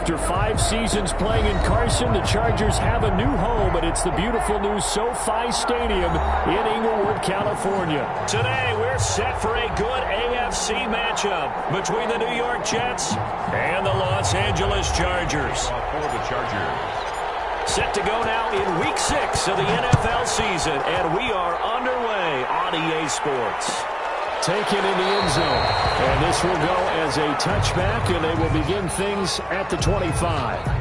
After 5 seasons playing in Carson, the Chargers have a new home, and it's the beautiful new SoFi Stadium in Inglewood, California. Today, we're set for a good AFC matchup between the New York Jets and the Los Angeles Chargers. For the Chargers. Set to go now in Week 6 of the NFL season, and we are underway on EA Sports. Taken in the end zone, and this will go as a touchback, and they will begin things at the 25.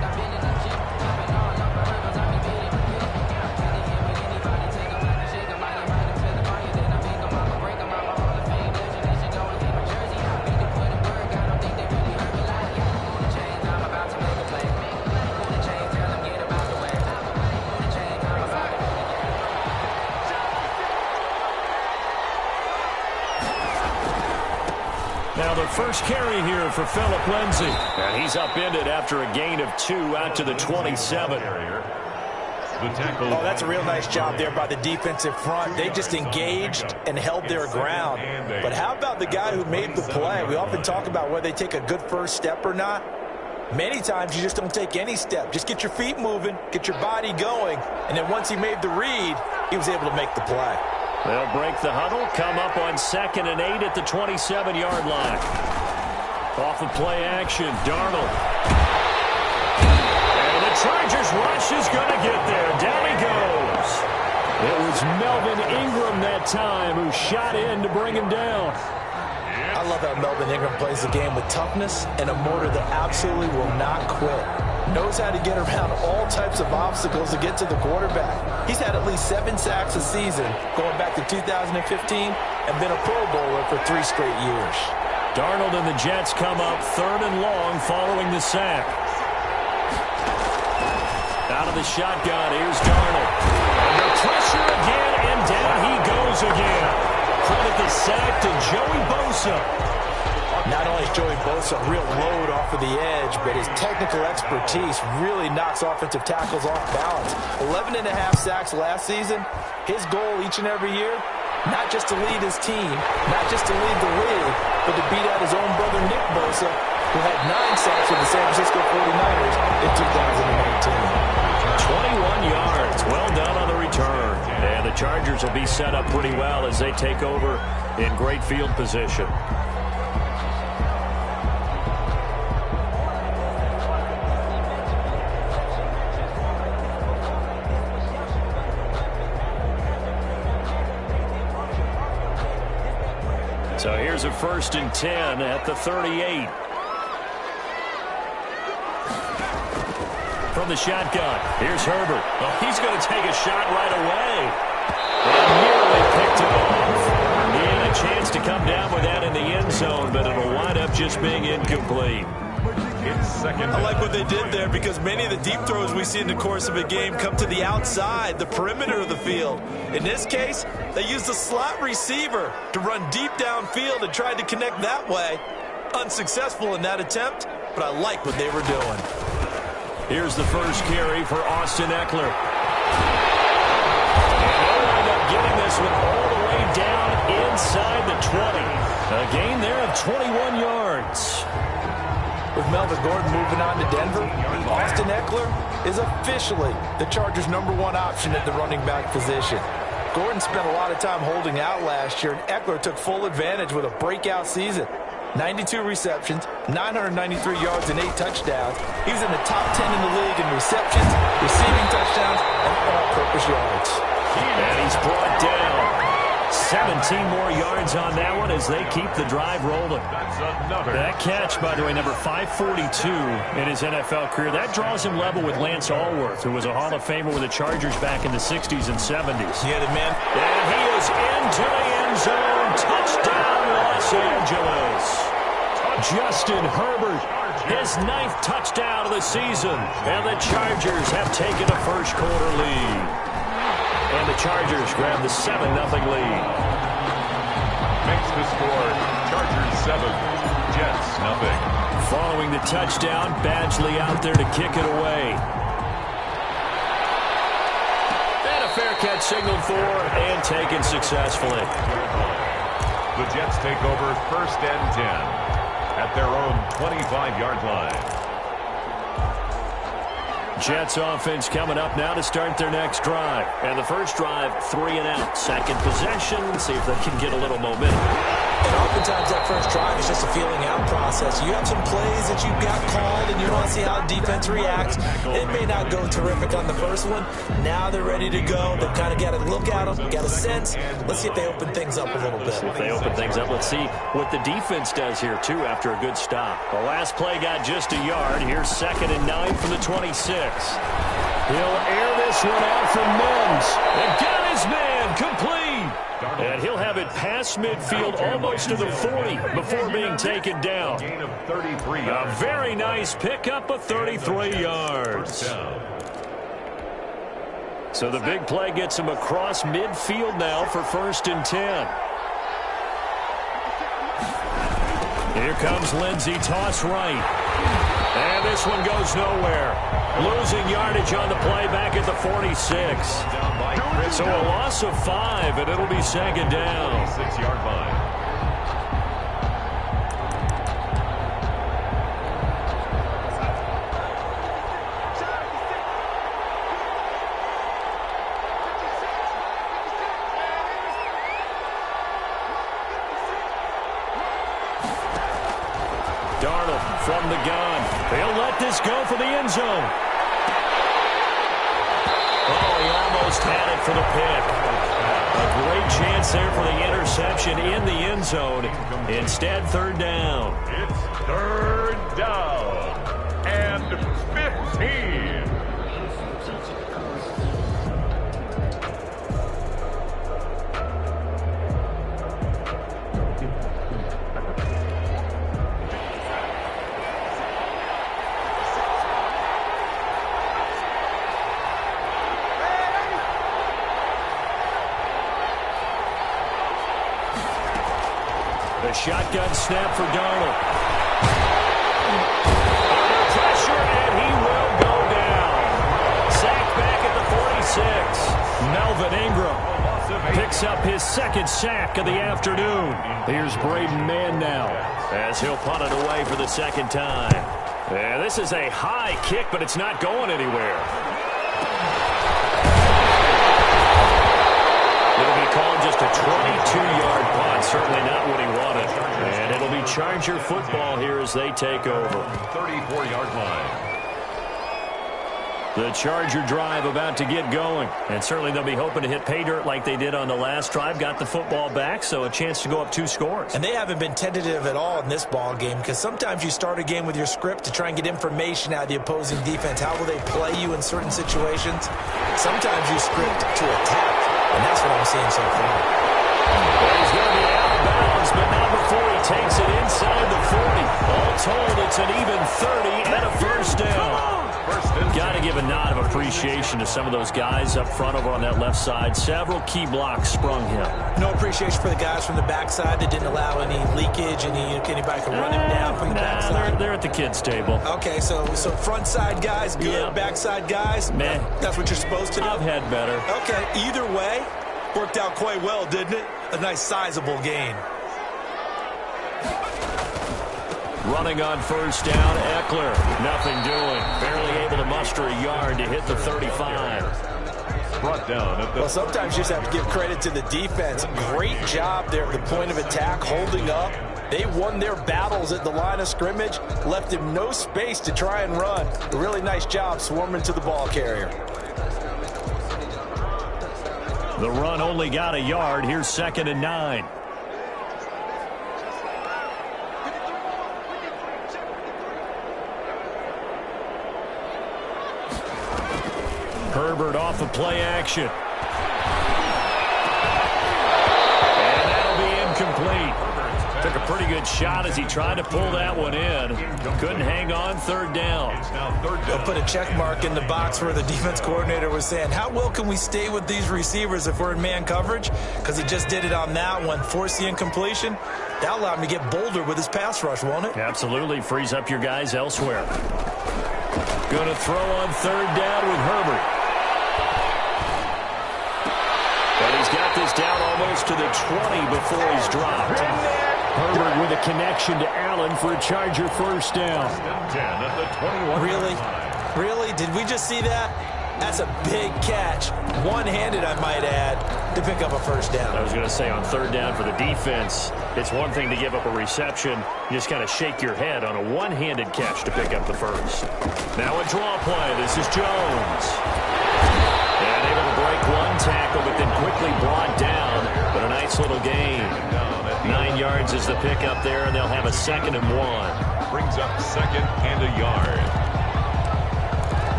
Now the first carry here for Phillip Lindsay. And he's upended after a gain of 2 out to the 27. Oh, that's a real nice job there by the defensive front. They just engaged and held their ground. But how about the guy who made the play? We often talk about whether they take a good first step or not. Many times you just don't take any step. Just get your feet moving, get your body going, and then once he made the read, he was able to make the play. They'll break the huddle, come up on 2nd and 8 at the 27-yard line. Off of play action, Darnold. And the Chargers rush is going to get there. Down he goes. It was Melvin Ingram that time who shot in to bring him down. I love how Melvin Ingram plays the game with toughness and a motor that absolutely will not quit. Knows how to get around all types of obstacles to get to the quarterback. He's had at least 7 sacks a season going back to 2015 and been a Pro Bowler for 3 straight years. Darnold and the Jets come up 3rd and long following the sack. Out of the shotgun, here's Darnold. Under pressure again, and down he goes again. Credit the sack to Joey Bosa. Not only is Joey Bosa a real load off of the edge, but his technical expertise really knocks offensive tackles off balance. 11.5 sacks last season. His goal each and every year, not just to lead his team, not just to lead the league, but to beat out his own brother Nick Bosa, who had 9 sacks with the San Francisco 49ers in 2019. 21 yards. Well done on the return. And the Chargers will be set up pretty well as they take over in great field position. So here's a 1st and 10 at the 38. From the shotgun, here's Herbert. Oh, he's going to take a shot right away. And nearly picked it off. He had a chance to come down with that in the end zone, but it'll wind up just being incomplete. I like what they did there because many of the deep throws we see in the course of a game come to the outside, the perimeter of the field. In this case, they used a slot receiver to run deep downfield and tried to connect that way. Unsuccessful in that attempt, but I like what they were doing. Here's the first carry for Austin Eckler. And they'll wind up getting this one all the way down inside the 20. A gain there of 21 yards. With Melvin Gordon moving on to Denver, Austin Eckler is officially the Chargers' #1 option at the running back position. Gordon spent a lot of time holding out last year, and Eckler took full advantage with a breakout season. 92 receptions, 993 yards, and 8 touchdowns. He was in the top 10 in the league in receptions, receiving touchdowns, and all-purpose yards. And he's brought down. 17 more yards on that one as they keep the drive rolling. That catch, by the way, number 542 in his NFL career. That draws him level with Lance Allworth, who was a Hall of Famer with the Chargers back in the 60s and 70s. Yeah, the man. And he is into the end zone. Touchdown, Los Angeles. Justin Herbert, his 9th touchdown of the season. And the Chargers have taken a first-quarter lead. And the Chargers grab the 7-0 lead. Makes the score Chargers 7, Jets 0. Following the touchdown, Badgley out there to kick it away. And a fair catch signaled for and taken successfully. The Jets take over 1st and 10 at their own 25-yard line. Jets offense coming up now to start their next drive. And the first drive, 3 and out. Second possession, see if they can get a little momentum. And oftentimes that first drive is just a feeling out process. You have some plays that you got called and you want to see how the defense reacts. It may not go terrific on the first one. Now they're ready to go. They've kind of got to look at them, got a sense. Let's see if they open things up a little bit. See if they open things up. Let's see what the defense does here, too, after a good stop. The last play got just a yard. Here's 2nd and 9 from the 26. He'll air this one out from Mims. And got his man complete. And he'll have it past midfield almost to the 40 before being taken down. Gain of 33 A yards. very nice pickup of 33 yards. So the big play gets him across midfield now for 1st and 10. Here comes Lindsey, toss right. And this one goes nowhere. Losing yardage on the play back at the 46. So a loss of 5, and it'll be 2nd down. 6-yard line. Darnold from the gun. He'll let this go for the end zone. Oh, he almost had it for the pick. A great chance there for the interception in the end zone. Instead, 3rd down. It's 3rd down and 15. The shotgun snap for Darnold. Under pressure, and he will go down. Sacked back at the 46. Melvin Ingram picks up his 2nd sack of the afternoon. Here's Braden Mann now as he'll punt it away for the 2nd time. And this is a high kick, but it's not going anywhere. It'll be called just a 22-yard punt. Certainly not what he wanted. And it'll be Charger football here as they take over. 34-yard line. The Charger drive about to get going. And certainly they'll be hoping to hit pay dirt like they did on the last drive. Got the football back, so a chance to go up 2 scores. And they haven't been tentative at all in this ball game because sometimes you start a game with your script to try and get information out of the opposing defense. How will they play you in certain situations? Sometimes you script to attack, and that's what I'm seeing so far. He's going to be out of bounds, but not before he takes it inside the 40. All told, it's an even 30 and a 1st down. Got to give a nod of appreciation to some of those guys up front over on that left side. Several key blocks sprung him. No appreciation for the guys from the backside that didn't allow any leakage, anybody could run him down from the backside. They're at the kids' table. Okay, so front side guys, good. Yeah. Backside guys, man, that's what you're supposed to do. I've had better. Okay, either way, worked out quite well, didn't it? A nice sizable gain. Running on 1st down, Eckler. Nothing doing. Barely able to muster a yard to hit the 35. Brought down at the... Well, sometimes you just have to give credit to the defense. Great job there at the point of attack, holding up. They won their battles at the line of scrimmage, left him no space to try and run. A really nice job swarming to the ball carrier. The run only got a yard. Here's 2nd and 9. Herbert off of play action. And that'll be incomplete. Took a pretty good shot as he tried to pull that one in. Couldn't hang on. 3rd down. They'll put a check mark in the box where the defense coordinator was saying, how well can we stay with these receivers if we're in man coverage? Because he just did it on that one. Force the incompletion. That'll allow him to get bolder with his pass rush, won't it? Absolutely. Frees up your guys elsewhere. Going to throw on 3rd down with Herbert. But he's got this down almost to the 20 before he's dropped. Herbert with a connection to Allen for a Charger first down. 10 at the 21. Really? Really? Did we just see that? That's a big catch. One-handed, I might add, to pick up a first down. I was going to say on third down for the defense, it's one thing to give up a reception. You just kind of shake your head on a one-handed catch to pick up the first. Now a draw play. This is Jones. And able to break one tackle, but then quickly brought down. But a nice little gain. 9 yards is the pickup there, and they'll have a 2nd and 1. Brings up 2nd and a yard.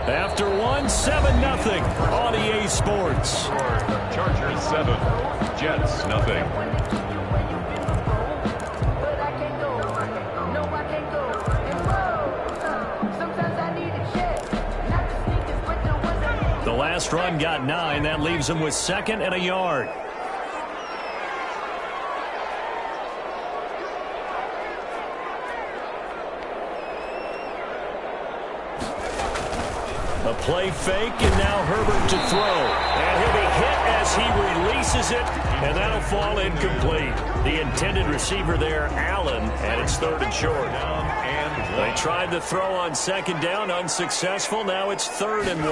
After 7-0 on EA Sports. Chargers 7, Jets nothing. The last run got 9. That leaves them with 2nd and a yard. A play fake, and now Herbert to throw. And he'll be hit as he releases it, and that'll fall incomplete. The intended receiver there, Allen, and it's 3rd and short. They tried the throw on 2nd down, unsuccessful. Now it's 3rd and 1.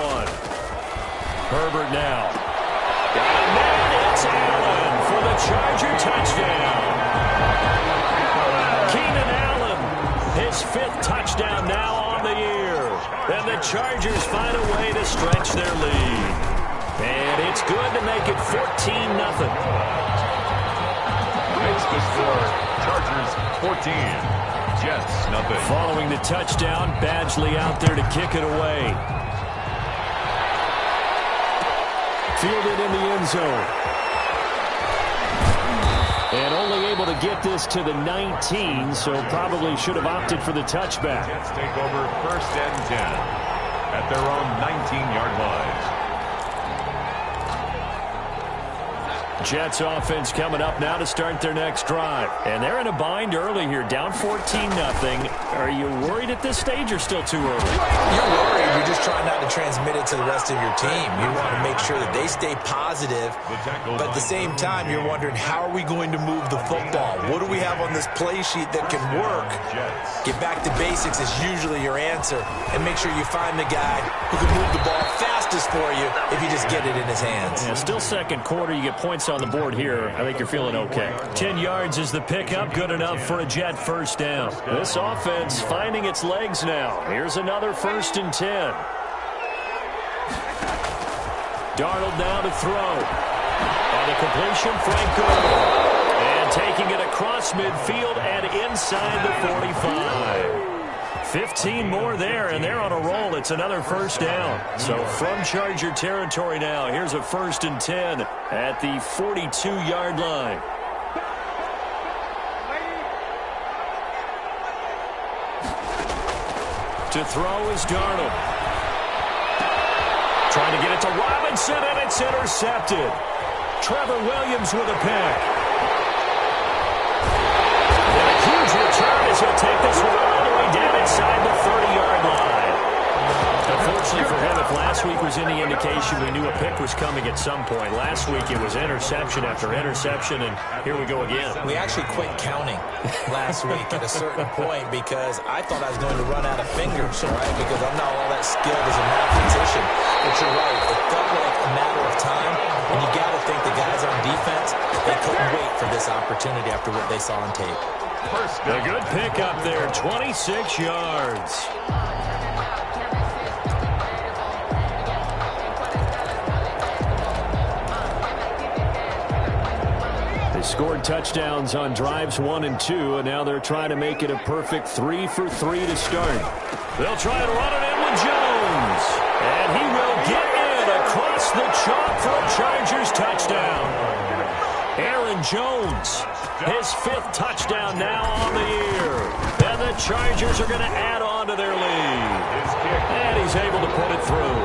Herbert now. And then it's Allen for the Charger touchdown. Keenan Allen, his 5th touchdown now on the year. And the Chargers find a way to stretch their lead. And it's good to make it 14-0. Makes the score. Chargers 14, Jets nothing. Following the touchdown, Badgley out there to kick it away. Fielded in the end zone. And only able to get this to the 19, so probably should have opted for the touchback. Jets take over 1st and 10 at their own 19-yard line. Jets offense coming up now to start their next drive. And they're in a bind early here, down 14-0. Are you worried at this stage or still too early? You're worried. You're just trying not to transmit it to the rest of your team. You want to make sure that they stay positive. But at the same time, you're wondering, how are we going to move the football? What do we have on this play sheet that can work? Get back to basics is usually your answer. And make sure you find the guy who can move the ball fastest for you if you just get it in his hands. Yeah, still 2nd quarter. You get points on the board here. I think you're feeling okay. 10 yards is the pickup. Good enough for a Jet first down. This offense finding its legs now. Here's another 1st and 10. Darnold now to throw. And the completion, Frank Gore. And taking it across midfield and inside the 45. 15 more there, and they're on a roll. It's another 1st down. So from Charger territory now, here's a 1st and 10 at the 42-yard line. To throw is Darnold. Trying to get it to Robinson, and it's intercepted. Trevor Williams with a pick. And a huge return as he'll take this one all the way down inside the 30-yard line. Unfortunately for him, if last week was any indication, we knew a pick was coming at some point. Last week it was interception after interception, and here we go again. We actually quit counting last week at a certain point because I thought I was going to run out of fingers, right? Because I'm not all that skilled as a mathematician. But you're right. It felt like a matter of time, and you got to think the guys on defense, they couldn't wait for this opportunity after what they saw on tape. A good pickup there, 26 yards. Scored touchdowns on drives 1 and 2, and now they're trying to make it a perfect 3 for 3 to start. They'll try to run it in with Jones, and he will get in across the chalk for a Chargers touchdown. Aaron Jones, his 5th touchdown now on the year, and the Chargers are going to add on to their lead, and he's able to put it through.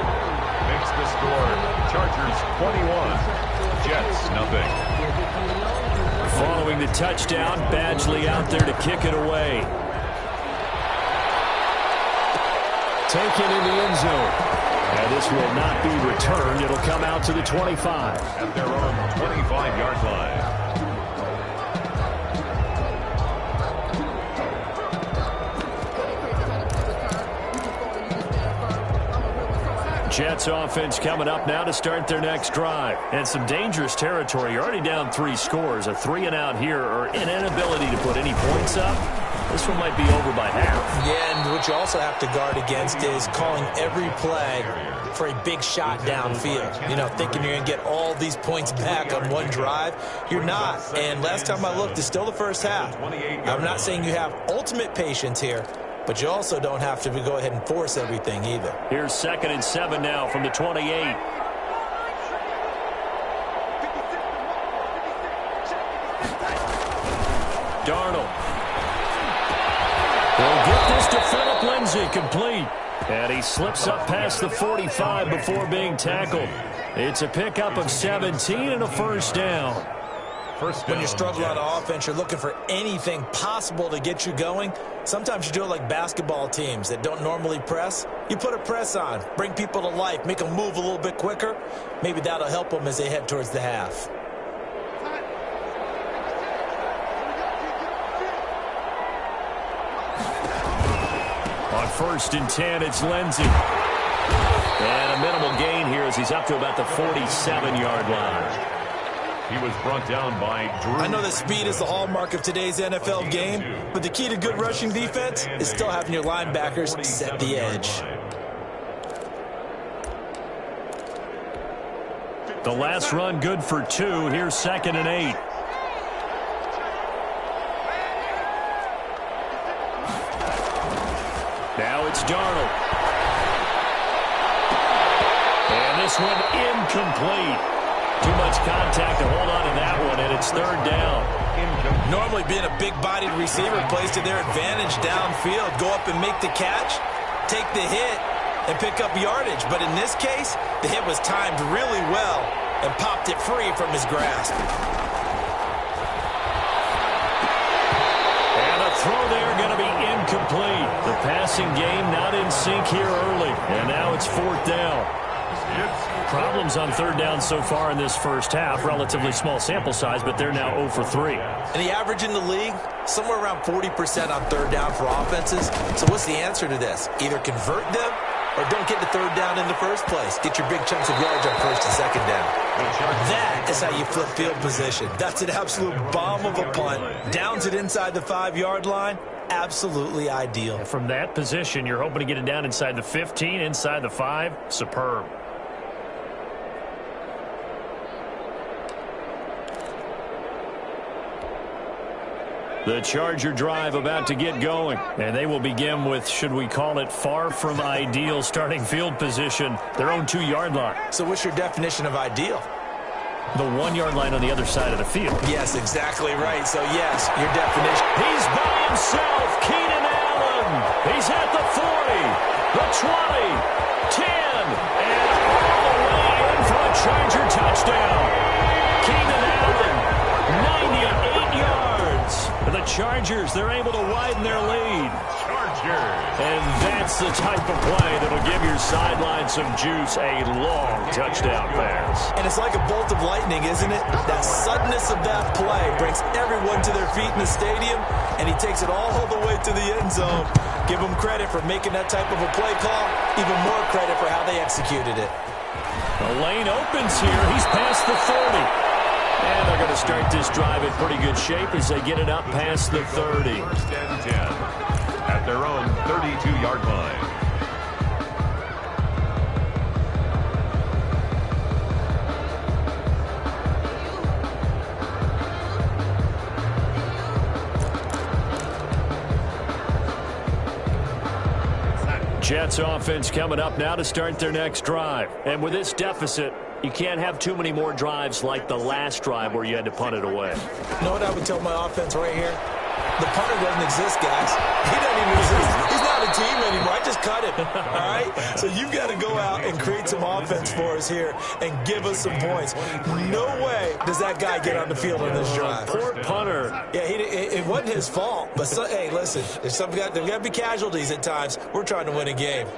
Makes the score. Chargers 21, Jets nothing. Following the touchdown, Badgley out there to kick it away. Taken in the end zone. And this will not be returned. It'll come out to the 25. At their own 25-yard line. Jets offense coming up now to start their next drive. And some dangerous territory. You're already down 3 scores. A 3-and-out here or an inability to put any points up. This one might be over by half. Yeah, and what you also have to guard against is calling every play for a big shot downfield. You know, thinking you're going to get all these points back on one drive. You're not. And last time I looked, it's still the first half. I'm not saying you have ultimate patience here, but you also don't have to go ahead and force everything either. Here's 2nd and 7 now from the 28. Darnold. They'll get this to Phillip Lindsay, complete. And he slips up past the 45 before being tackled. It's a pickup of 17 and a first down. When you struggle on offense, you're looking for anything possible to get you going. Sometimes you do it like basketball teams that don't normally press. You put a press on, bring people to life, make them move a little bit quicker. Maybe that'll help them as they head towards the half. On 1st and 10, it's Lindsay. And a minimal gain here as he's up to about the 47-yard line. He was brought down by Drew. I know that speed is the hallmark of today's NFL game, but the key to good rushing defense is still having your linebackers set the edge. The last run good for 2. Here's 2nd and 8. Now it's Darnold. And this one incomplete. Too much contact to hold on to that one, and it's 3rd down. Normally being a big-bodied receiver plays to their advantage downfield. Go up and make the catch, take the hit, and pick up yardage. But in this case, the hit was timed really well and popped it free from his grasp. And a throw there going to be incomplete. The passing game not in sync here early. And now it's 4th down. Problems on 3rd down so far in this first half. Relatively small sample size, but they're now 0 for 3. And the average in the league, somewhere around 40% on 3rd down for offenses. So what's the answer to this? Either convert them or don't get the 3rd down in the first place. Get your big chunks of yards on 1st and 2nd down. That is how you flip field position. That's an absolute bomb of a punt. Downs it inside the 5-yard line. Absolutely ideal. From that position, you're hoping to get it down inside the 15, inside the 5. Superb. The Charger drive about to get going, and they will begin with, should we call it, far from ideal starting field position, their own 2-yard line. So what's your definition of ideal? The 1-yard line on the other side of the field. Yes, exactly right. So, yes, your definition. He's by himself, Keenan Allen. He's at the 40, the 20, 10, and all the way in for a Charger touchdown. Keenan Allen, 98 yards. The Chargers, they're able to widen their lead. And that's the type of play that'll give your sideline some juice, a long touchdown pass. And it's like a bolt of lightning, isn't it? That suddenness of that play brings everyone to their feet in the stadium, and he takes it all the way to the end zone. Give him credit for making that type of a play call, even more credit for how they executed it. The lane opens here. He's past the 30. And they're going to start this drive in pretty good shape as they get it up past the 30. 1st and 10 at their own 32-yard line. Jets offense coming up now to start their next drive. And with this deficit, you can't have too many more drives like the last drive where you had to punt it away. You know what I would tell my offense right here? The punter doesn't exist, guys. He doesn't even exist. He's not a team anymore. I just cut him. All right? So you've got to go out and create some offense for us here and give us some points. No way does that guy get on the field on this drive. Poor punter. Yeah, it wasn't his fault. But, hey, listen, there's got to be casualties at times. We're trying to win a game.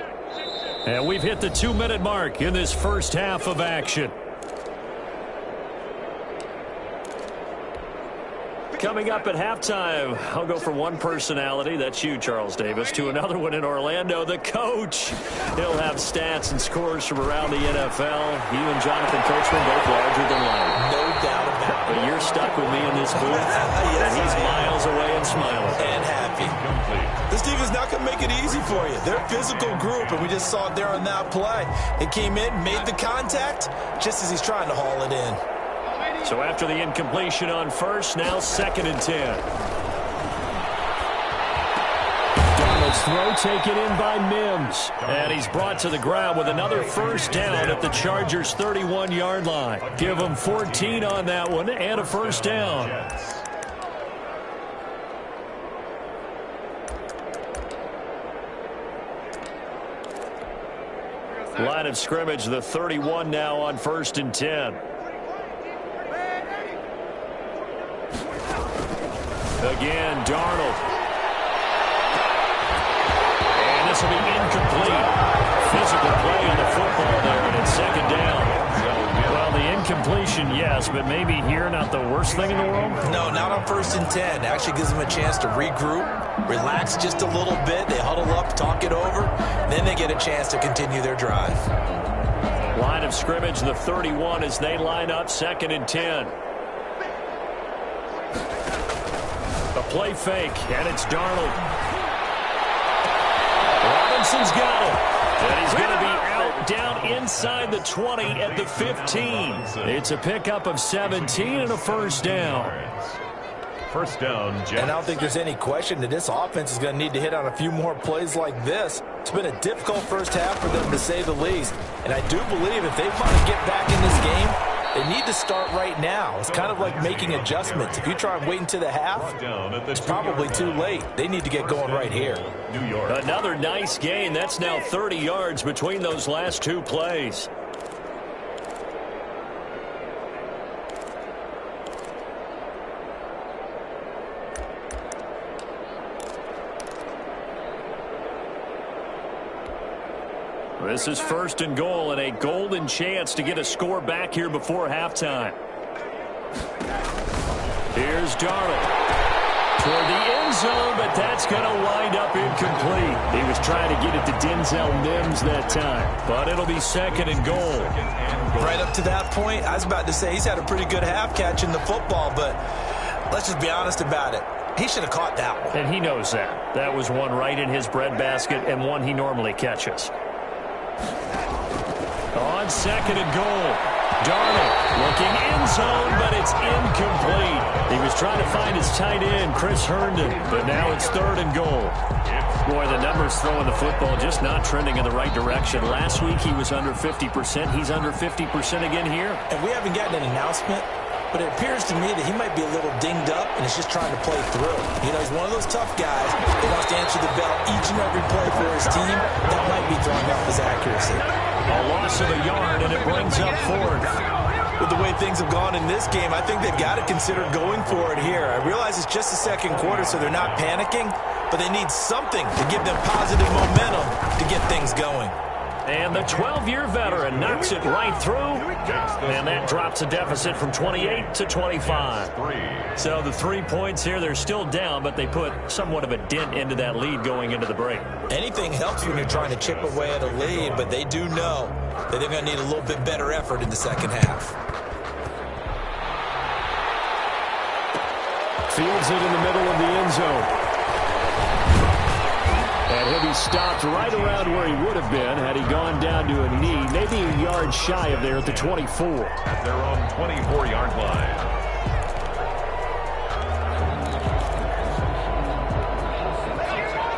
And we've hit the 2-minute mark in this first half of action. Coming up at halftime, I'll go from one personality, that's you, Charles Davis, to another one in Orlando, the coach. He'll have stats and scores from around the NFL. You and Jonathan Coachman both larger than life. No doubt about it. But you're stuck with me in this booth, Yes, and he's miles away and smiling. And happy. This team is not going to make it easy for you. They're a physical group, and we just saw it there on that play. It came in, made the contact, just as he's trying to haul it in. So after the incompletion on first, now 2nd and 10. Donald's throw taken in by Mims. And he's brought to the ground with another first down at the Chargers' 31-yard line. Give him 14 on that one and a first down. Line of scrimmage, the 31 now on 1st and 10. Again, Darnold. And this will be incomplete. Physical play on the football there, and it's 2nd down. Well, the incompletion, yes, but maybe here not the worst thing in the world? No, not on 1st and 10. Actually gives them a chance to regroup, relax just a little bit. They huddle up, talk it over. Then they get a chance to continue their drive. Line of scrimmage, the 31 as they line up, 2nd and 10. A play fake, and it's Darnold. Robinson's got it. And he's going to be out down inside the 20 at the 15. It's a pickup of 17 and a first down. First down, Jets. And I don't think there's any question that this offense is going to need to hit on a few more plays like this. It's been a difficult first half for them, to say the least. And I do believe if they want to get back in this game, they need to start right now. It's kind of like making adjustments. If you try and wait until the half, it's probably too late. They need to get going right here. New York. Another nice gain. That's now 30 yards between those last two plays. This is 1st and goal and a golden chance to get a score back here before halftime. Here's Darnold toward the end zone, but that's going to wind up incomplete. He was trying to get it to Denzel Mims that time, but it'll be 2nd and goal. Right up to that point, I was about to say he's had a pretty good half catching the football, but let's just be honest about it. He should have caught that one. And he knows that. That was one right in his breadbasket and one he normally catches. On 2nd and goal, Darnold looking end zone, but it's incomplete. He was trying to find his tight end, Chris Herndon, but now it's 3rd and goal. Boy, the numbers throwing the football just not trending in the right direction. Last week he was under 50%. He's under 50% again here. And we haven't gotten an announcement, but it appears to me that he might be a little dinged up and is just trying to play through. You know, he's one of those tough guys that wants to answer the bell each and every play for his team. That might be throwing off his accuracy. A loss of a yard, and it brings up 4th. With the way things have gone in this game, I think they've got to consider going for it here. I realize it's just the 2nd quarter, so they're not panicking, but they need something to give them positive momentum to get things going. And the 12-year veteran knocks it right through, and that drops a deficit from 28 to 25. So the 3 points here, they're still down, but they put somewhat of a dent into that lead going into the break. Anything helps when you're trying to chip away at a lead, but they do know that they're going to need a little bit better effort in the 2nd half. Fields it in the middle of the end zone. And he'll be stopped right around where he would have been had he gone down to a knee, maybe a yard shy of there at the 24. At their own 24-yard line.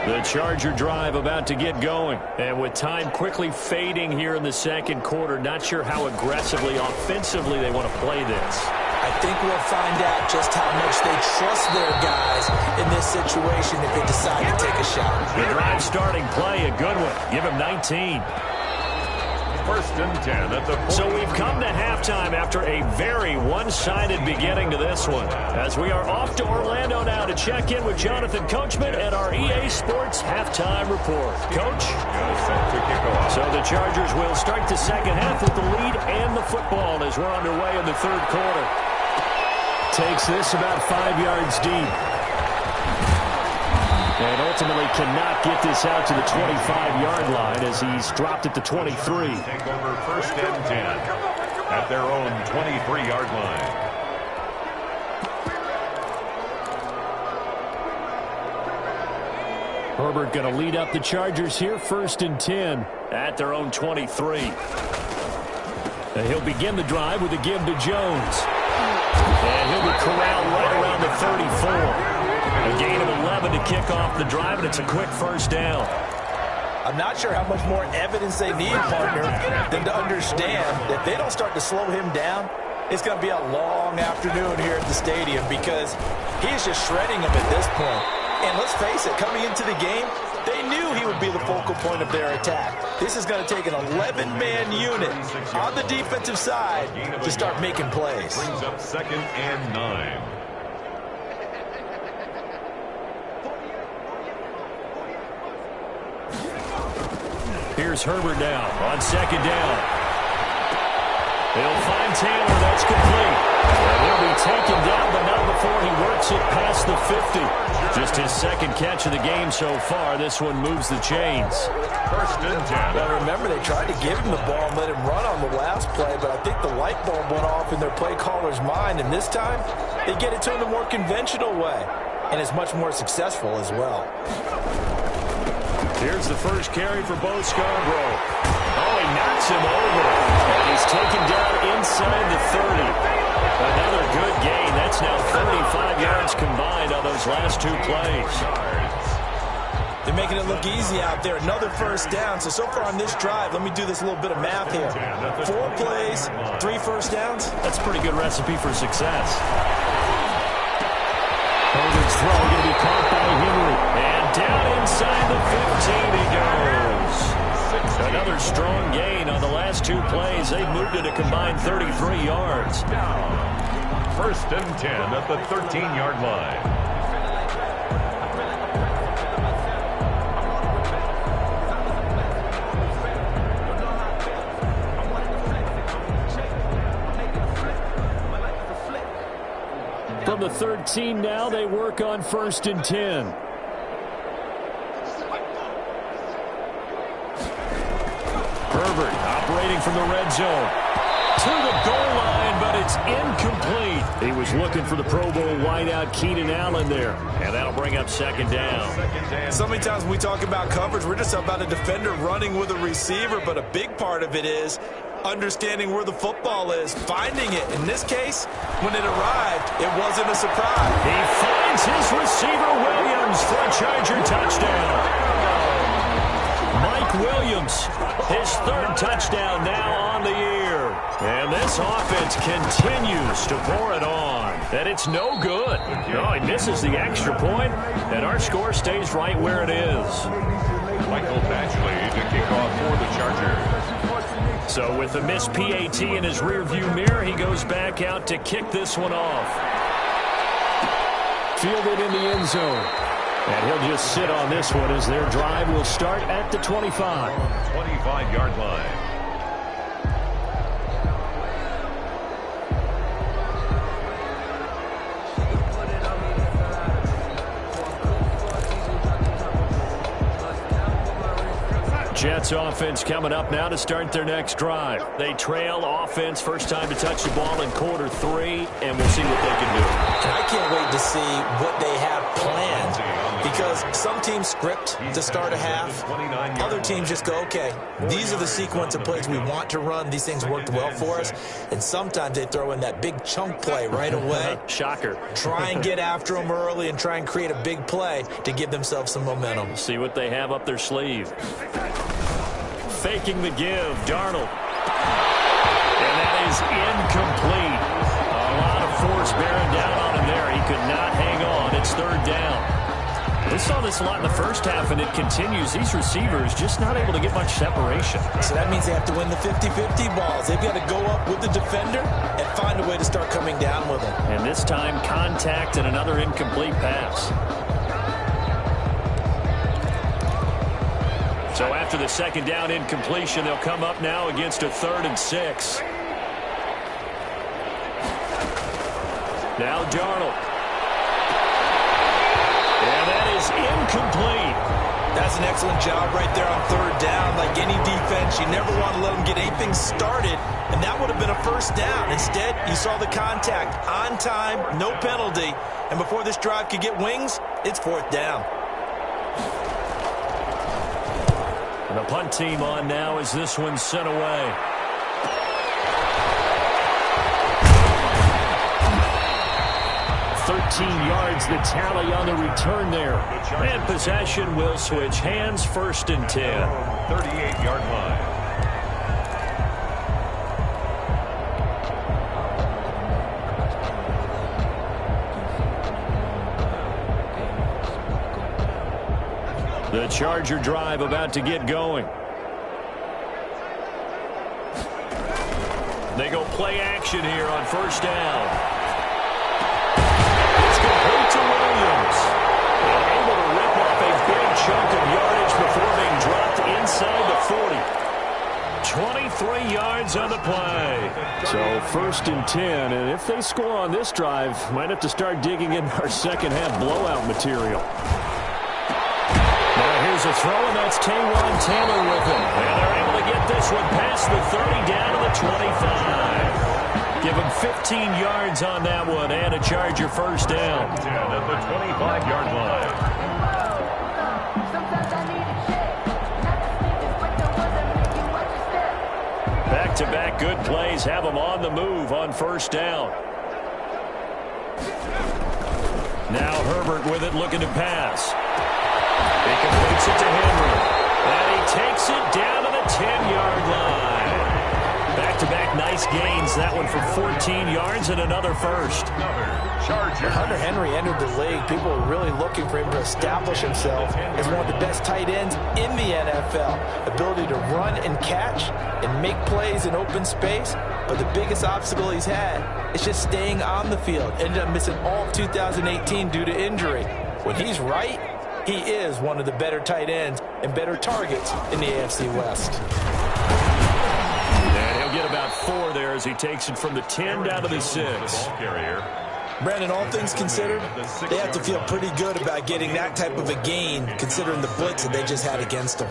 The Charger drive about to get going. And with time quickly fading here in the 2nd quarter, not sure how aggressively, offensively they want to play this. I think we'll find out just how much they trust their guys in this situation if they decide to take a shot. The drive starting play, a good one. Give him 19. 1st and 10 at the 40. So we've come to halftime after a very one-sided beginning to this one. As we are off to Orlando now to check in with Jonathan Coachman at our EA Sports Halftime Report. Coach? So the Chargers will start the 2nd half with the lead and the football as we're underway in the 3rd quarter. Takes this about 5 yards deep. And ultimately cannot get this out to the 25-yard line as he's dropped at the 23. Take over first and 10 at their own 23-yard line. Herbert going to lead up the Chargers here, first and 10 at their own 23. And he'll begin the drive with a give to Jones. And he'll be corralled right around the 34. A gain of 11 to kick off the drive, and it's a quick first down. I'm not sure how much more evidence they need, partner, than to understand that they don't start to slow him down. It's going to be a long afternoon here at the stadium because he's just shredding him at this point. And let's face it, coming into the game, they knew he would be the focal point of their attack. This is going to take an 11-man unit on the defensive side to start making plays. Brings up second and 9. Here's Herbert now on second down. He'll find Taylor. That's complete. And he'll be taken down, but not before he works it past the 50. Just his second catch of the game so far. This one moves the chains. First and 10. Now remember, they tried to give him the ball and let him run on the last play, but I think the light bulb went off in their play caller's mind, and this time they get it to him the more conventional way, and it's much more successful as well. Here's the first carry for Bo Scarborough. Oh, he knocks him over. And he's taken down inside the 30. Another good gain. That's now 35 yards combined on those last two plays. They're making it look easy out there. Another first down. So far on this drive, let me do this little bit of math here. 4 plays, 3 first downs. That's a pretty good recipe for success. Herbert's throw going to be caught by Henry. And down inside the 15 he goes. Another strong gain on the last 2 plays. They've moved it a combined 33 yards. First and 10 at the 13-yard line. From the 13 now, they work on first and 10. Herbert operating from the red zone. To the goal line, but it's incomplete. He was looking for the Pro Bowl wideout Keenan Allen there. And that'll bring up second down. So many times when we talk about coverage, we're just about a defender running with a receiver, but a big part of it is understanding where the football is, finding it. In this case, when it arrived, it wasn't a surprise. He finds his receiver, Williams, for a Charger touchdown. Mike Williams, his 3rd touchdown now on the year. And this offense continues to pour it on. And it's no good. No, he misses the extra point, and our score stays right where it is. Michael Badgley to kick off for the Chargers. So with the missed PAT in his rearview mirror, he goes back out to kick this one off. Fielded in the end zone. And he'll just sit on this one as their drive will start at the 25. 25-yard line. Jets offense coming up now to start their next drive. They trail offense, first time to touch the ball in quarter 3, and we'll see what they can do. And I can't wait to see what they have planned, because some teams script to start a half. Other teams just go, okay, these are the sequence of plays we want to run. These things worked well for us. And sometimes they throw in that big chunk play right away. Shocker. Try and get after them early and try and create a big play to give themselves some momentum. See what they have up their sleeve. Faking the give, Darnold. And that is incomplete. A lot of force bearing down on him there. He could not hang on. It's 3rd down. We saw this a lot in the first half, and it continues. These receivers just not able to get much separation. So that means they have to win the 50-50 balls. They've got to go up with the defender and find a way to start coming down with him. And this time, contact and another incomplete pass. So after the second down incompletion, they'll come up now against a 3rd and 6. Now Darnold. And that is incomplete. That's an excellent job right there on third down. Like any defense, you never want to let them get anything started, and that would have been a first down. Instead, you saw the contact on time, no penalty, and before this drive could get wings, it's fourth down. And the punt team on now as this one's sent away. Yards the tally on the return there. And possession will switch hands, first and 10. 38-yard line. The Charger drive about to get going. They go play action here on first down. To Williams. And able to rip off a big chunk of yardage before being dropped inside the 40. 23 yards on the play. So first and 10, and if they score on this drive, might have to start digging in our second half blowout material. Now here's a throw, and that's Taywan Taylor with him. And they're able to get this one past the 30 down to the 25. Give him 15 yards on that one and a Charger first down. 10 at the 25-yard line. Back-to-back good plays have him on the move on first down. Now Herbert with it, looking to pass. He completes it to Henry. And he takes it down to the 10-yard line. Back-to-back nice gains. That one for 14 yards and another first. When Hunter Henry entered the league, people were really looking for him to establish himself as one of the best tight ends in the NFL. Ability to run and catch and make plays in open space. But the biggest obstacle he's had is just staying on the field. Ended up missing all of 2018 due to injury. When he's right, he is one of the better tight ends and better targets in the AFC West. Get about 4 there as he takes it from the 10 down to the 6. Brandon, all things considered, they have to feel pretty good about getting that type of a gain, considering the blitz that they just had against them.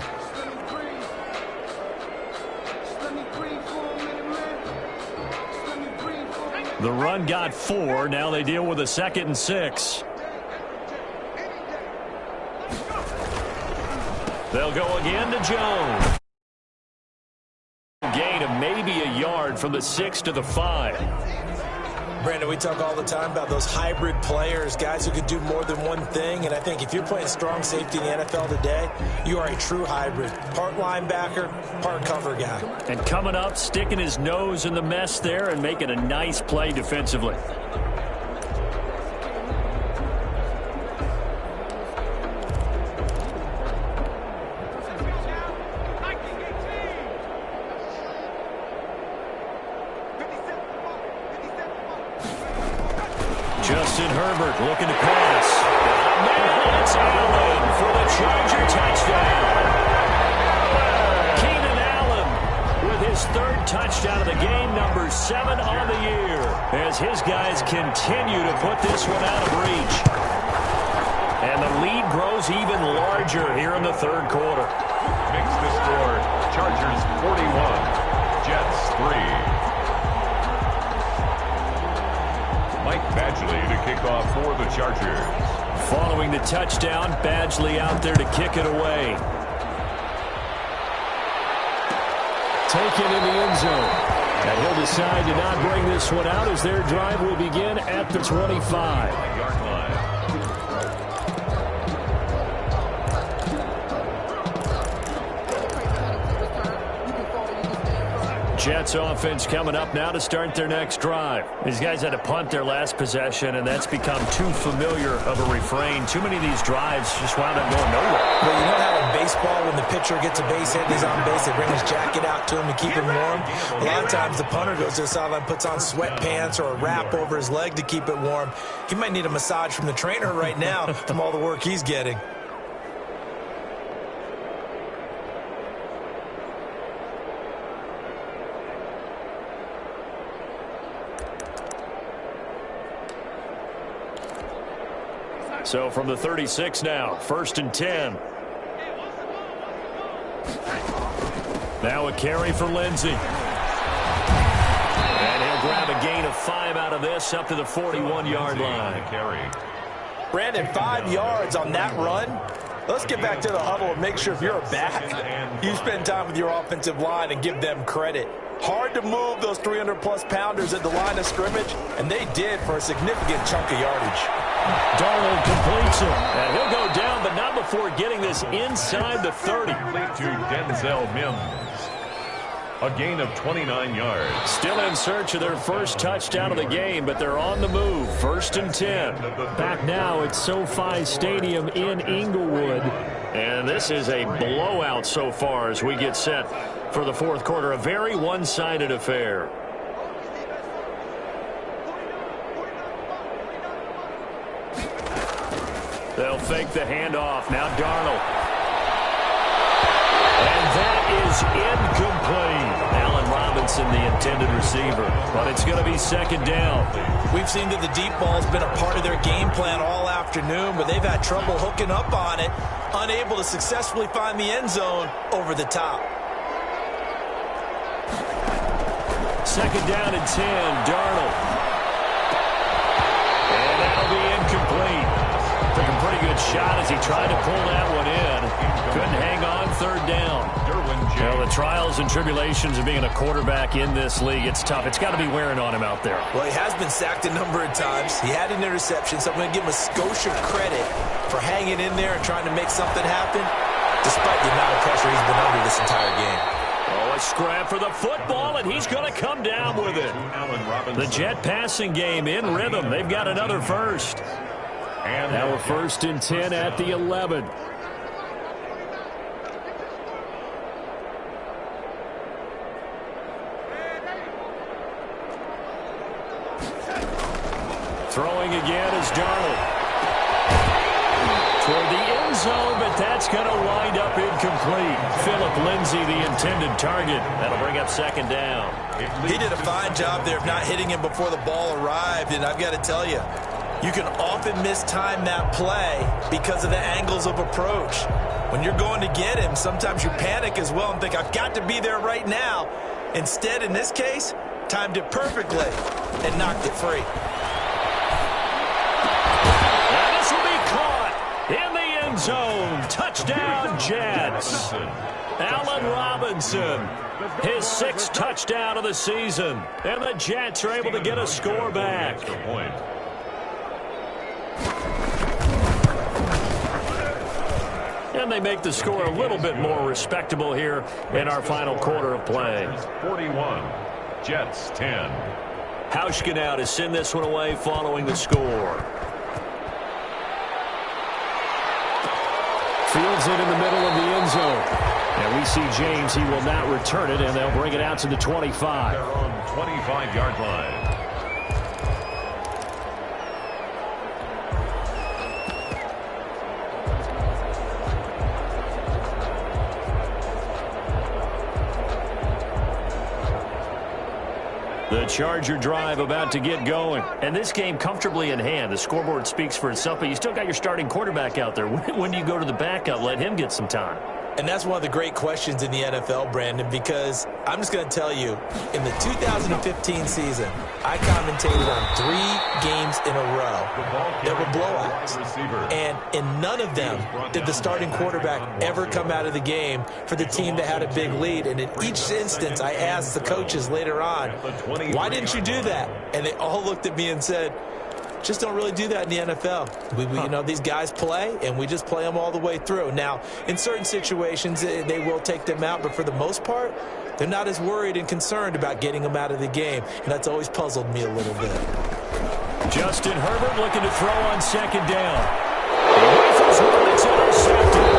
The run got 4. Now they deal with a 2nd and 6. They'll go again to Jones. Gain of maybe a yard from the 6 to the 5. Brandon, we talk all the time about those hybrid players, guys who could do more than one thing, and I think if you're playing strong safety in the NFL today, you are a true hybrid. Part linebacker, part cover guy. And coming up, sticking his nose in the mess there and making a nice play defensively. Herbert looking to pass. Man, it's Allen for the Charger touchdown. Keenan Allen with his 3rd touchdown of the game, number 7 on the year, as his guys continue to put this one out of reach. And the lead grows even larger here in the 3rd quarter. Makes the score Chargers 41, Jets 3. Mike Badgley to kick off for the Chargers. Following the touchdown, Badgley out there to kick it away. Taken in the end zone. And he'll decide to not bring this one out as their drive will begin at the 25-yard line. Jets offense coming up now to start their next drive. These guys had to punt their last possession, and that's become too familiar of a refrain. Too many of these drives just wound up going nowhere. Well, you know how in baseball, when the pitcher gets a base hit and he's on base, they bring his jacket out to him to keep him warm? A lot of times the punter goes to the sideline, puts on sweatpants or a wrap over his leg to keep it warm. He might need a massage from the trainer right now from all the work he's getting. So from the 36 now, 1st and 10. Now a carry for Lindsey. And he'll grab a gain of 5 out of this up to the 41-yard line. Brandon, 5 yards on that run. Let's get back to the huddle and make sure if you're a back, you spend time with your offensive line and give them credit. Hard to move those 300-plus pounders at the line of scrimmage, and they did for a significant chunk of yardage. Darnold completes it. And he'll go down, but not before getting this inside the 30. To Denzel Mims. A gain of 29 yards. Still in search of their first touchdown of the game, but they're on the move. 1st and 10. Back now at SoFi Stadium in Inglewood. And this is a blowout so far as we get set for the 4th quarter. A very one-sided affair. They'll fake the handoff. Now Darnold. And that is incomplete. Allen Robinson, the intended receiver. But it's going to be 2nd down. We've seen that the deep ball's been a part of their game plan all afternoon, but they've had trouble hooking up on it, unable to successfully find the end zone over the top. 2nd down and 10. Darnold. And that'll be incomplete. Took a pretty good shot as he tried to pull that one in. Couldn't hang on. 3rd down. Well, the trials and tribulations of being a quarterback in this league, it's tough. It's got to be wearing on him out there. Well, he has been sacked a number of times. He had an interception, so I'm going to give him a skosh of credit for hanging in there and trying to make something happen, despite the amount of pressure he's been under this entire game. Oh, a scrap for the football, and he's going to come down with it. The Jet passing game in rhythm. They've got another first. And now we're 1st and 10 at the 11. Throwing again is Darnold. Toward the end zone, but that's going to wind up incomplete. Philip Lindsay, the intended target. That'll bring up 2nd down. He did a fine job there of not hitting him before the ball arrived, and I've got to tell you, you can often mistime that play because of the angles of approach. When you're going to get him, sometimes you panic as well and think, I've got to be there right now. Instead, in this case, timed it perfectly and knocked it free. And this will be caught in the end zone. Touchdown, Jets. Allen Robinson, his 6th touchdown of the season. And the Jets are able to get a score back. And they make the score a little bit more respectable here in our final quarter of play. 41, Jets 10. Hauschka now to send this one away following the score. Fields it in the middle of the end zone. And we see James, he will not return it, and they'll bring it out to the 25. They're on 25-yard line. The Charger drive about to get going. And this game comfortably in hand. The scoreboard speaks for itself, but you still got your starting quarterback out there. When do you go to the backup? Let him get some time. And that's one of the great questions in the NFL, Brandon, because I'm just going to tell you, in the 2015 season, I commentated on 3 games in a row that were blowouts. And in none of them did the starting quarterback ever come out of the game for the team that had a big lead. And in each instance, I asked the coaches later on, why didn't you do that? And they all looked at me and said, just don't really do that in the NFL. You know, these guys play, and we just play them all the way through. Now, in certain situations, they will take them out, but for the most part, they're not as worried and concerned about getting them out of the game, and that's always puzzled me a little bit. Justin Herbert looking to throw on 2nd down. He rifles one, it's intercepted.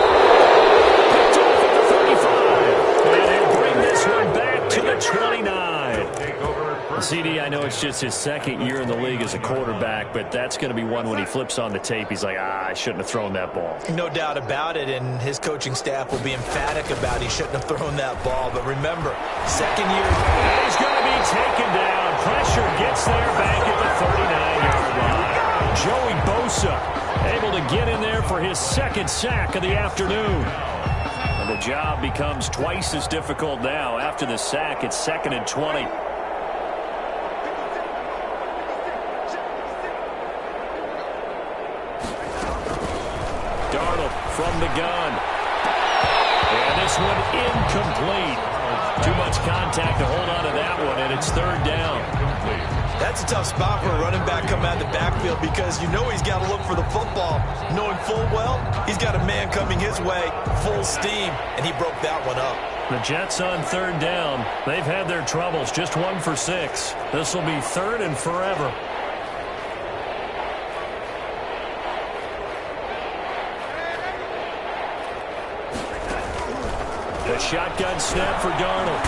Picked off at the 35. And they'll bring this one back to the 29. CD, I know it's just his 2nd year in the league as a quarterback, but that's going to be one when he flips on the tape. He's like, I shouldn't have thrown that ball. No doubt about it, and his coaching staff will be emphatic about he shouldn't have thrown that ball. But remember, 2nd year. He's going to be taken down. Pressure gets there back at the 39-yard line. Joey Bosa able to get in there for his second sack of the afternoon. And the job becomes twice as difficult now. After the sack, it's 2nd and 20. Darnold from the gun. And this one incomplete. Too much contact to hold on to that one, and it's 3rd down. That's a tough spot for a running back coming out of the backfield because you know he's got to look for the football, knowing full well he's got a man coming his way, full steam, and he broke that one up. The Jets on 3rd down. They've had their troubles, just 1 for 6. This will be 3rd and forever. The shotgun snap for Darnold.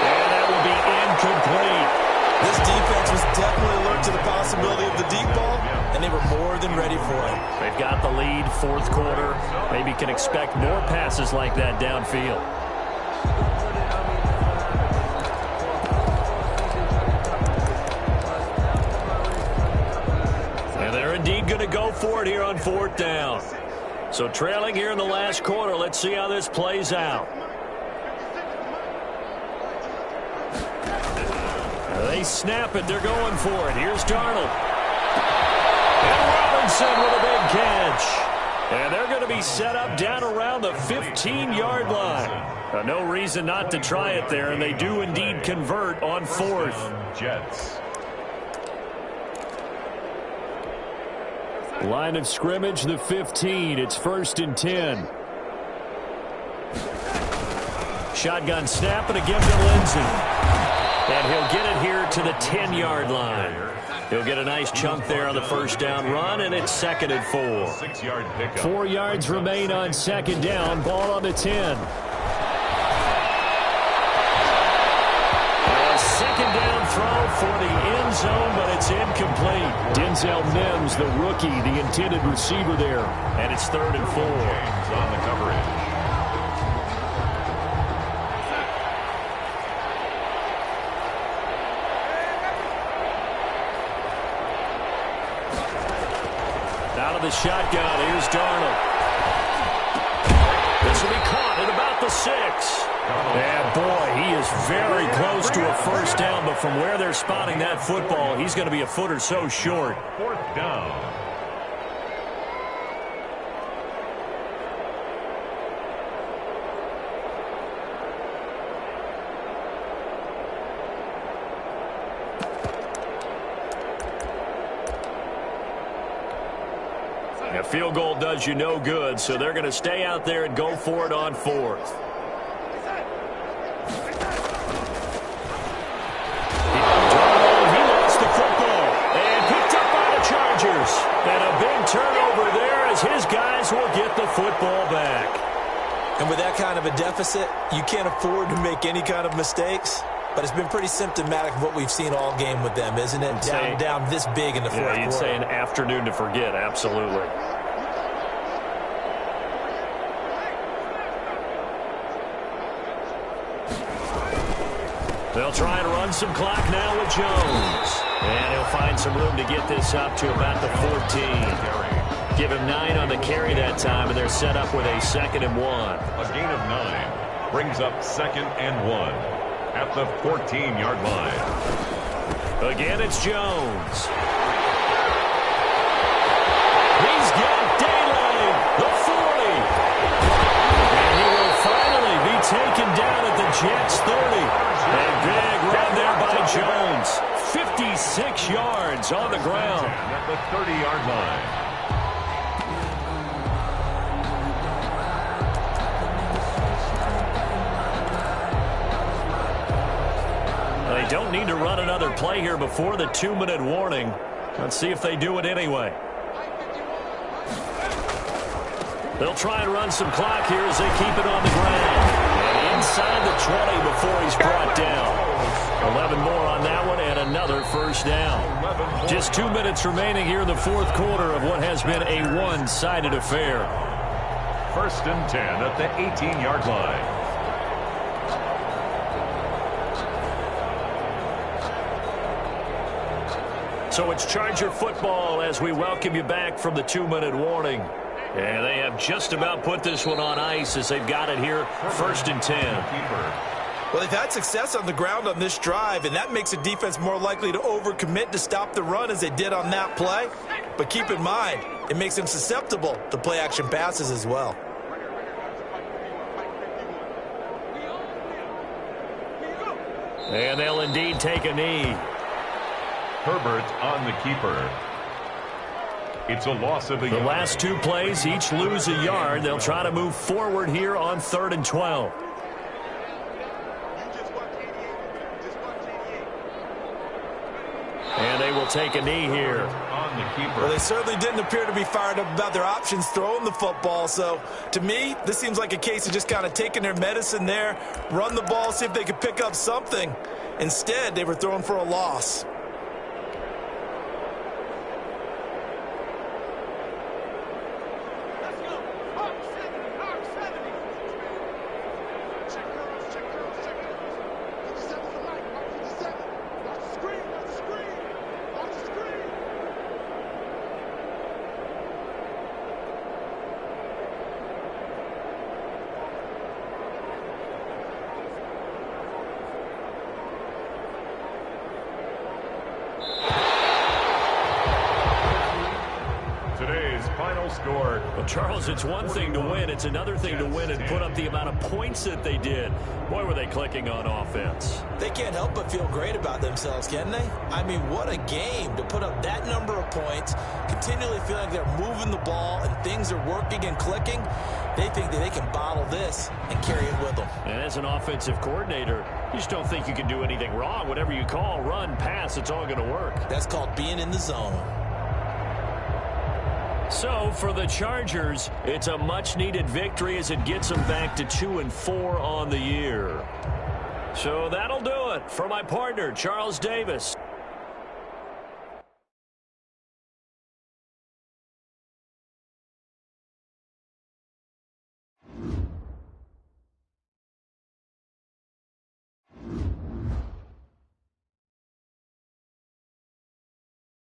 And that will be incomplete. This defense was definitely alert to the possibility of the deep ball, and they were more than ready for it. They've got the lead, 4th quarter. Maybe can expect more passes like that downfield. And they're indeed going to go for it here on 4th down. So trailing here in the last quarter, let's see how this plays out. They snap it. They're going for it. Here's Darnold. And Robinson with a big catch. And they're going to be set up down around the 15-yard line. No reason not to try it there, and they do indeed convert on 4th. Jets. Line of scrimmage, the 15. It's 1st and 10. Shotgun snap, and a give to Lindsey. And he'll get it here to the 10-yard line. He'll get a nice chunk there on the 1st down run, and it's 2nd and 4. 6-yard pickup. 4 yards remain on 2nd down. Ball on the 10. A 2nd down throw for the end zone, but it's incomplete. Denzel Mims, the rookie, the intended receiver there. And it's 3rd and 4. James on the coverage. Out of the shotgun, here's Darnold. This will be caught at about the 6. And boy, he is very close to a 1st down, but from where they're spotting that football, he's going to be a foot or so short. 4th down. A field goal does you no good, so they're going to stay out there and go for it on 4th. He lost the football and picked up by the Chargers. And a big turnover there as his guys will get the football back. And with that kind of a deficit, you can't afford to make any kind of mistakes. But it's been pretty symptomatic of what we've seen all game with them, isn't it? Down this big in the 4th quarter. You'd say an afternoon to forget, absolutely. They'll try and run some clock now with Jones. And he'll find some room to get this up to about the 14. Give him 9 on the carry that time, and they're set up with a 2nd and 1. A gain of 9 brings up 2nd and 1. At the 14-yard line. Again, it's Jones. He's got daylight, the 40. And he will finally be taken down at the Jets' 30. A big run there by Jones. 56 yards on the ground. At the 30-yard line. They don't need to run another play here before the 2-minute warning. Let's see if they do it anyway. They'll try and run some clock here as they keep it on the ground. And inside the 20 before he's brought down. 11 more on that one and another 1st down. Just 2 minutes remaining here in the 4th quarter of what has been a one-sided affair. 1st and 10 at the 18-yard line. So it's Charger football as we welcome you back from the 2-minute warning. And they have just about put this one on ice as they've got it here, 1st and 10. Well, they've had success on the ground on this drive, and that makes a defense more likely to overcommit to stop the run as they did on that play. But keep in mind, it makes them susceptible to play-action passes as well. And they'll indeed take a knee. Herbert on the keeper. It's a loss of a yard. The last 2 plays each lose a yard. They'll try to move forward here on 3rd and 12. And they will take a knee here. On the keeper. Well, they certainly didn't appear to be fired up about their options throwing the football. So, to me, this seems like a case of just kind of taking their medicine there, run the ball, see if they could pick up something. Instead, they were throwing for a loss. Score. Well, Charles, it's one thing to win. It's another thing to win and put up the amount of points that they did. Boy, were they clicking on offense. They can't help but feel great about themselves, can they? I mean, what a game to put up that number of points, continually feeling like they're moving the ball and things are working and clicking. They think that they can bottle this and carry it with them. And as an offensive coordinator, you just don't think you can do anything wrong. Whatever you call, run, pass, it's all going to work. That's called being in the zone. So for the Chargers, it's a much-needed victory as it gets them back to 2-4 on the year. So that'll do it for my partner, Charles Davis.